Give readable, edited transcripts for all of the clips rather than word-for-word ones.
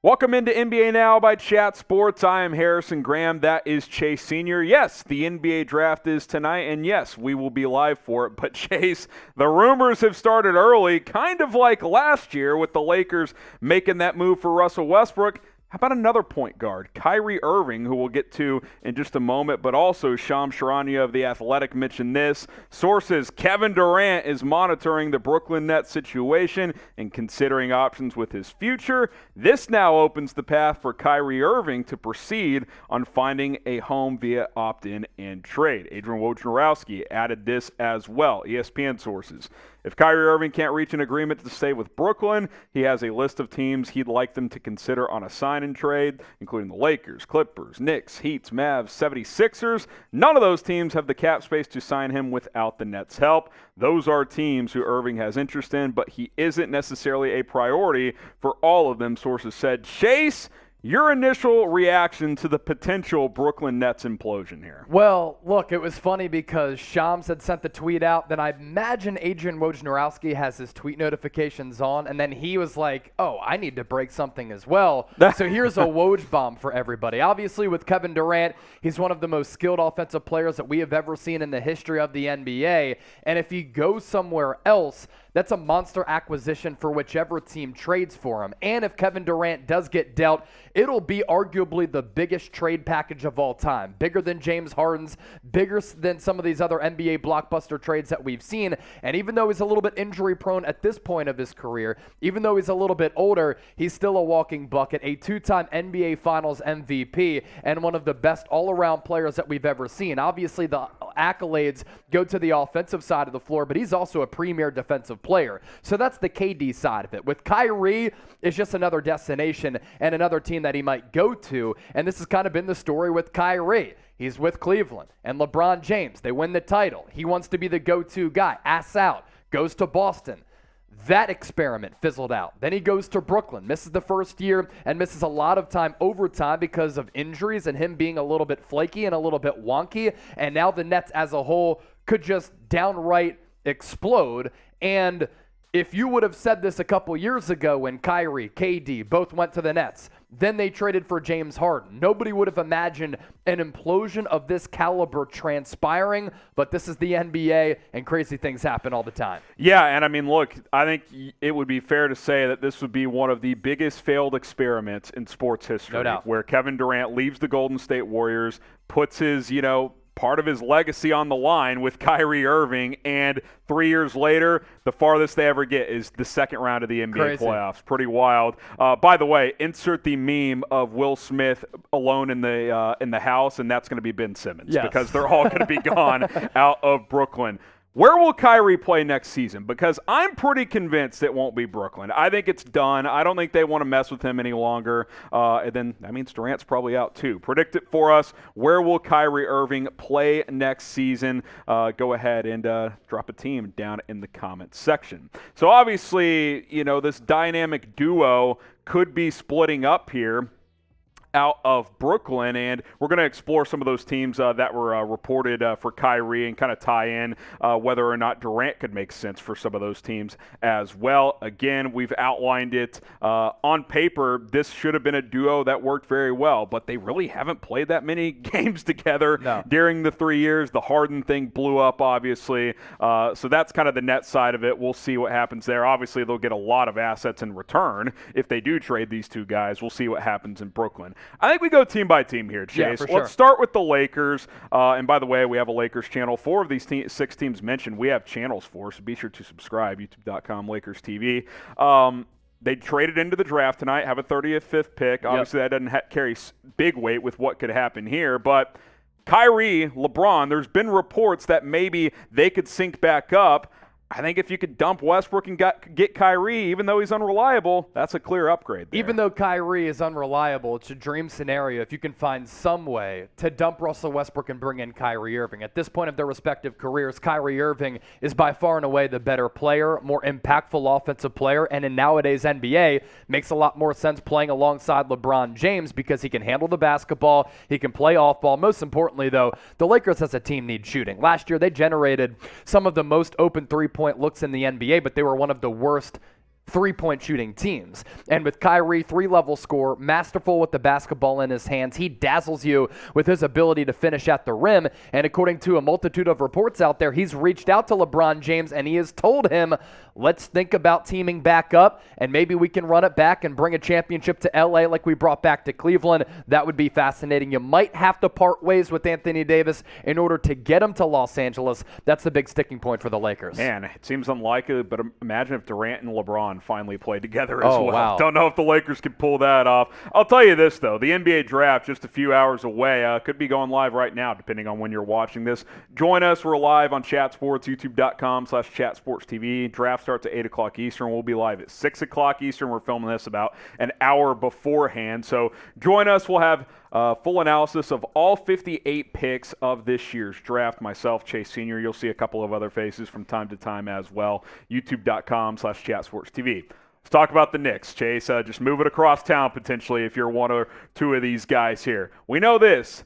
Welcome into NBA Now by Chat Sports. I am Harrison Graham. That is Chase Sr. Yes, the NBA draft is tonight, and yes, we will be live for it. But Chase, the rumors have started early, kind of like last year with the Lakers making that move for Russell Westbrook. How about another point guard, Kyrie Irving, who we'll get to in just a moment, but also Charania of The Athletic mentioned this. Sources, Kevin Durant is monitoring the Brooklyn Nets situation and considering options with his future. This now opens the path for Kyrie Irving to proceed on finding a home via opt-in and trade. Adrian Wojnarowski added this as well, ESPN sources. If Kyrie Irving can't reach an agreement to stay with Brooklyn, he has a list of teams he'd like them to consider on a sign-and trade, including the Lakers, Clippers, Knicks, Heat, Mavs, 76ers. None of those teams have the cap space to sign him without the Nets' help. Those are teams who Irving has interest in, but he isn't necessarily a priority for all of them, sources said. Chase, your initial reaction to the potential Brooklyn Nets implosion here? Well, look, it was funny because Shams had sent the tweet out. Then I imagine Adrian Wojnarowski has his tweet notifications on, and then he was like, oh, I need to break something as well. So here's a Woj bomb for everybody. Obviously, with Kevin Durant, he's one of the most skilled offensive players that we have ever seen in the history of the NBA. And if he goes somewhere else, that's a monster acquisition for whichever team trades for him. And if Kevin Durant does get dealt, it'll be arguably the biggest trade package of all time. Bigger than James Harden's, bigger than some of these other NBA blockbuster trades that we've seen. And even though he's a little bit injury prone at this point of his career, even though he's a little bit older, he's still a walking bucket, a two-time NBA Finals MVP, and one of the best all-around players that we've ever seen. Obviously, the accolades go to the offensive side of the floor, but he's also a premier defensive player. So that's the KD side of it. With Kyrie, it's just another destination and another team that he might go to. And this has kind of been the story with Kyrie. He's with Cleveland and LeBron James. They win the title. He wants to be the go-to guy. Ass out. Goes to Boston. That experiment fizzled out. Then he goes to Brooklyn, misses the first year, and misses a lot of time overtime because of injuries and him being a little bit flaky and a little bit wonky. And now the Nets as a whole could just downright explode. And if you would have said this a couple years ago when Kyrie, KD both went to the Nets, then they traded for James Harden, nobody would have imagined an implosion of this caliber transpiring, but this is the NBA, and crazy things happen all the time. Yeah, and I mean, look, I think it would be fair to say that this would be one of the biggest failed experiments in sports history, no doubt, where Kevin Durant leaves the Golden State Warriors, puts his, part of his legacy on the line with Kyrie Irving, and 3 years later, the farthest they ever get is the second round of the NBA playoffs. Pretty wild. By the way, insert the meme of Will Smith alone in the house, and that's going to be Ben Simmons, because they're all going to be gone out of Brooklyn. Where will Kyrie play next season? Because I'm pretty convinced it won't be Brooklyn. I think it's done. I don't think they want to mess with him any longer. And then that means Durant's probably out too. Predict it for us. Where will Kyrie Irving play next season? Go ahead and drop a team down in the comments section. So obviously, this dynamic duo could be splitting up here out of Brooklyn, and we're going to explore some of those teams that were reported for Kyrie and kind of tie in whether or not Durant could make sense for some of those teams as well. Again, we've outlined it on paper. This should have been a duo that worked very well, but they really haven't played that many games together during the 3 years. The Harden thing blew up, obviously, so that's kind of the net side of it. We'll see what happens there. Obviously, they'll get a lot of assets in return if they do trade these two guys. We'll see what happens in Brooklyn. I think we go team by team here, Chase. Yeah, for sure. Let's start with the Lakers. And by the way, we have a Lakers channel. 4 of these 6 teams mentioned, we have channels for, so be sure to subscribe, youtube.com, Lakers TV. They traded into the draft tonight, have a 35th pick. Obviously, that doesn't carry big weight with what could happen here, but Kyrie, LeBron, there's been reports that maybe they could sync back up. I think if you could dump Westbrook and get Kyrie, even though he's unreliable, that's a clear upgrade there. Even though Kyrie is unreliable, it's a dream scenario if you can find some way to dump Russell Westbrook and bring in Kyrie Irving. At this point of their respective careers, Kyrie Irving is by far and away the better player, more impactful offensive player, and in nowadays NBA, makes a lot more sense playing alongside LeBron James because he can handle the basketball, he can play off ball. Most importantly, though, the Lakers as a team need shooting. Last year, they generated some of the most open three-point looks in the NBA, but they were one of the worst three-point shooting teams. And with Kyrie, three-level scorer, masterful with the basketball in his hands, he dazzles you with his ability to finish at the rim. And according to a multitude of reports out there, he's reached out to LeBron James and he has told him, let's think about teaming back up and maybe we can run it back and bring a championship to LA like we brought back to Cleveland. That would be fascinating. You might have to part ways with Anthony Davis in order to get him to Los Angeles. That's the big sticking point for the Lakers. Man, it seems unlikely, but imagine if Durant and LeBron finally played together as well. Wow. Don't know if the Lakers can pull that off. I'll tell you this, though. The NBA draft just a few hours away. Could be going live right now, depending on when you're watching this. Join us. We're live on Chat Sports, youtube.com/ChatSportsTV. Draft starts at 8 o'clock Eastern. We'll be live at 6 o'clock Eastern. We're filming this about an hour beforehand. So join us. We'll have full analysis of all 58 picks of this year's draft. Myself, Chase Sr. You'll see a couple of other faces from time to time as well. youtube.com/ChatSportsTV. Let's talk about the Knicks, Chase. Just move it across town potentially if you're one or two of these guys here. We know this.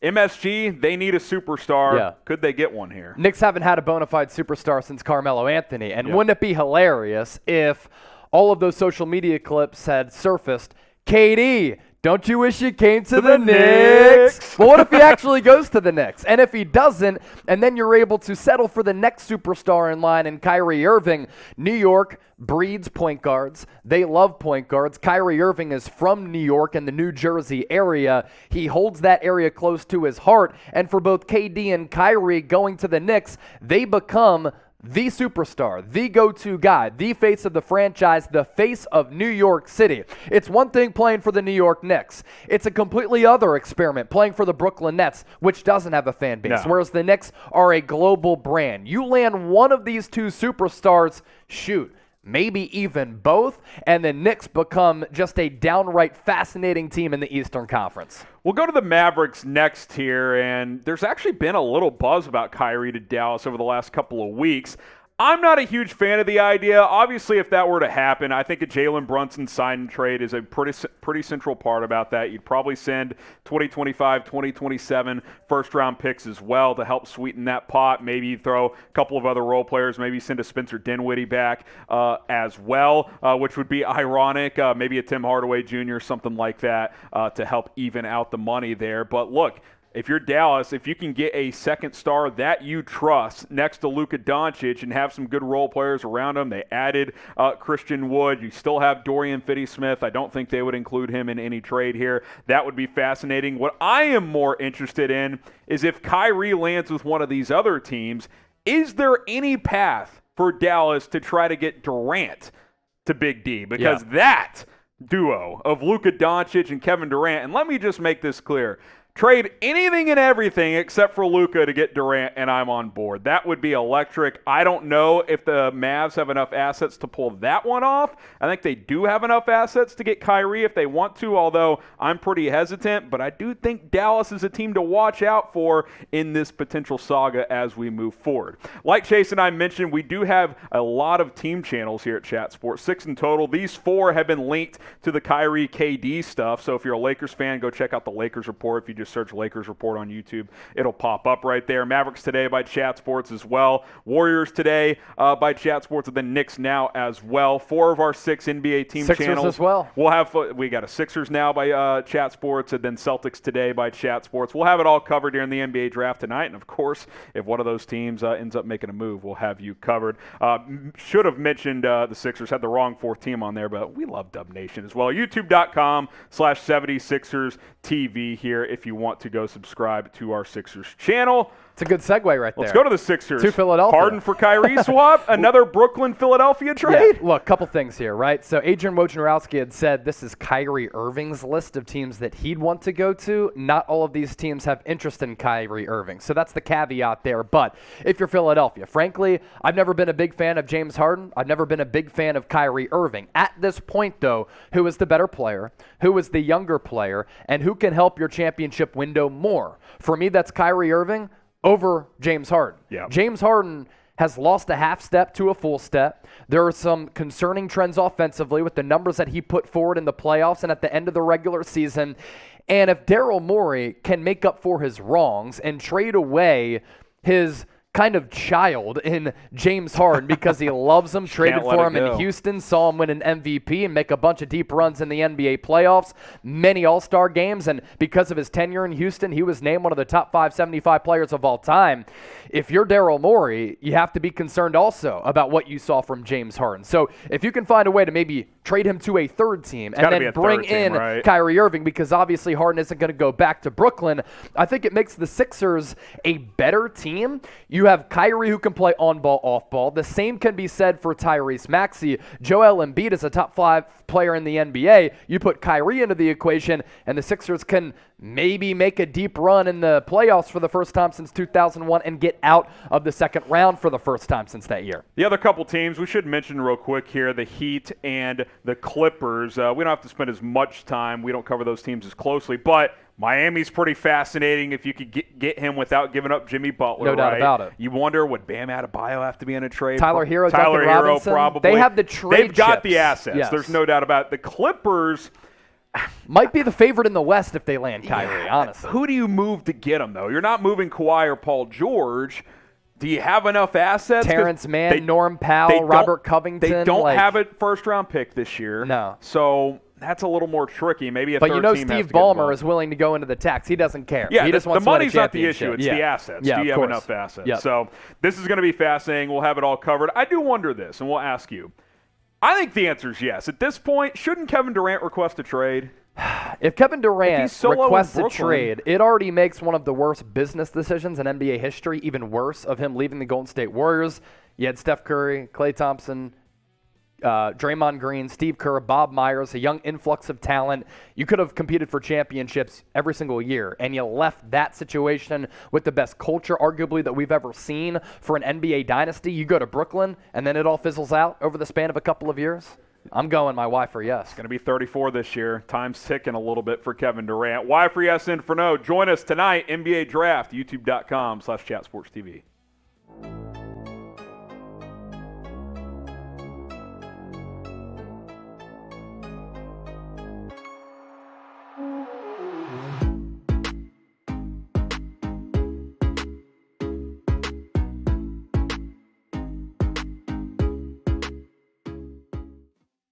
MSG, they need a superstar. Yeah. Could they get one here? Knicks haven't had a bona fide superstar since Carmelo Anthony. And wouldn't it be hilarious if all of those social media clips had surfaced, KD, don't you wish you came to the Knicks? Well, what if he actually goes to the Knicks? And if he doesn't, and then you're able to settle for the next superstar in line in Kyrie Irving, New York breeds point guards. They love point guards. Kyrie Irving is from New York and the New Jersey area. He holds that area close to his heart. And for both KD and Kyrie going to the Knicks, they become the superstar, the go-to guy, the face of the franchise, the face of New York City. It's one thing playing for the New York Knicks. It's a completely other experiment playing for the Brooklyn Nets, which doesn't have a fan base, whereas the Knicks are a global brand. You land one of these two superstars, shoot, maybe even both, and the Knicks become just a downright fascinating team in the Eastern Conference. We'll go to the Mavericks next here, and there's actually been a little buzz about Kyrie to Dallas over the last couple of weeks. I'm not a huge fan of the idea. Obviously, if that were to happen, I think a Jalen Brunson sign and trade is a pretty central part about that. You'd probably send 2025, 2027 first-round picks as well to help sweeten that pot. Maybe you throw a couple of other role players. Maybe send a Spencer Dinwiddie back as well, which would be ironic. Maybe a Tim Hardaway Jr., something like that, to help even out the money there. But look, if you're Dallas, if you can get a second star that you trust next to Luka Doncic and have some good role players around him, they added Christian Wood. You still have Dorian Finney-Smith. I don't think they would include him in any trade here. That would be fascinating. What I am more interested in is if Kyrie lands with one of these other teams, is there any path for Dallas to try to get Durant to Big D? Because that duo of Luka Doncic and Kevin Durant, and let me just make this clear, trade anything and everything except for Luka to get Durant, and I'm on board. That would be electric. I don't know if the Mavs have enough assets to pull that one off. I think they do have enough assets to get Kyrie if they want to, although I'm pretty hesitant. But I do think Dallas is a team to watch out for in this potential saga as we move forward. Like Chase and I mentioned, we do have a lot of team channels here at Chat Sports, 6 in total. These 4 have been linked to the Kyrie KD stuff. So if you're a Lakers fan, go check out the Lakers Report. If you just search Lakers Report on YouTube, it'll pop up right there. Mavericks Today by Chat Sports as well. Warriors Today by Chat Sports, and then Knicks Now as well. 4 of our 6 NBA team Sixers channels as well. We got a Sixers Now by Chat Sports, and then Celtics Today by Chat Sports. We'll have it all covered during the NBA draft tonight, and of course, if one of those teams ends up making a move, we'll have you covered. Should have mentioned the Sixers, had the wrong 4th team on there, but we love Dub Nation as well. YouTube.com/76ers TV here if you want to go subscribe to our Sixers channel. It's a good segue right there. Let's go to the Sixers. To Philadelphia. Harden for Kyrie swap. Another Brooklyn-Philadelphia trade. Yeah, look, couple things here, right? So Adrian Wojnarowski had said this is Kyrie Irving's list of teams that he'd want to go to. Not all of these teams have interest in Kyrie Irving. So that's the caveat there. But if you're Philadelphia, frankly, I've never been a big fan of James Harden. I've never been a big fan of Kyrie Irving. At this point, though, who is the better player? Who is the younger player? And who can help your championship window more? For me, that's Kyrie Irving over James Harden. Yep. James Harden has lost a half step to a full step. There are some concerning trends offensively with the numbers that he put forward in the playoffs and at the end of the regular season. And if Daryl Morey can make up for his wrongs and trade away his kind of child in James Harden because he loves him, traded for him in Houston, saw him win an MVP and make a bunch of deep runs in the NBA playoffs, many All-Star games, and because of his tenure in Houston, he was named one of the top 575 players of all time. If you're Daryl Morey, you have to be concerned also about what you saw from James Harden. So if you can find a way to maybe trade him to a third team and then bring in Kyrie Irving, because obviously Harden isn't going to go back to Brooklyn, I think it makes the Sixers a better team. You have Kyrie who can play on ball, off ball. The same can be said for Tyrese Maxey. Joel Embiid is a top 5 player in the NBA. You put Kyrie into the equation, and the Sixers can maybe make a deep run in the playoffs for the first time since 2001 and get out of the second round for the first time since that year. The other couple teams we should mention real quick here, the Heat and the Clippers. We don't have to spend as much time. We don't cover those teams as closely, but Miami's pretty fascinating if you could get him without giving up Jimmy Butler. No doubt about it. You wonder, would Bam Adebayo have to be in a trade? Tyler Hero, Tyler Duncan Hero, Robinson. probably. They have the trade They've got chips. the assets. Yes. There's no doubt about it. The Clippers might be the favorite in the West if they land Kyrie, honestly. Who do you move to get him, though? You're not moving Kawhi or Paul George. Do you have enough assets? Terrence Mann, Norm Powell, Robert Covington. They don't have a first-round pick this year. No. So that's a little more tricky. Maybe a third team has to get Steve Ballmer is willing to go into the tax. He doesn't care. Yeah, he just wants the to win a money's not the championship. issue. It's the assets. Yeah, do you have enough assets? Yep. So this is going to be fascinating. We'll have it all covered. I do wonder this, and we'll ask you. I think the answer is yes. At this point, shouldn't Kevin Durant request a trade? If Kevin Durant requests a Brooklyn, trade, it already makes one of the worst business decisions in NBA history even worse, of him leaving the Golden State Warriors. You had Steph Curry, Klay Thompson, Draymond Green, Steve Kerr, Bob Myers, a young influx of talent. You could have competed for championships every single year, and you left that situation with the best culture, arguably, that we've ever seen for an NBA dynasty. You go to Brooklyn, and then it all fizzles out over the span of a couple of years. I'm going my Y for yes. Going to be 34 this year. Time's ticking a little bit for Kevin Durant. Y for yes and for no. Join us tonight, NBA Draft, youtube.com/chatsportstv.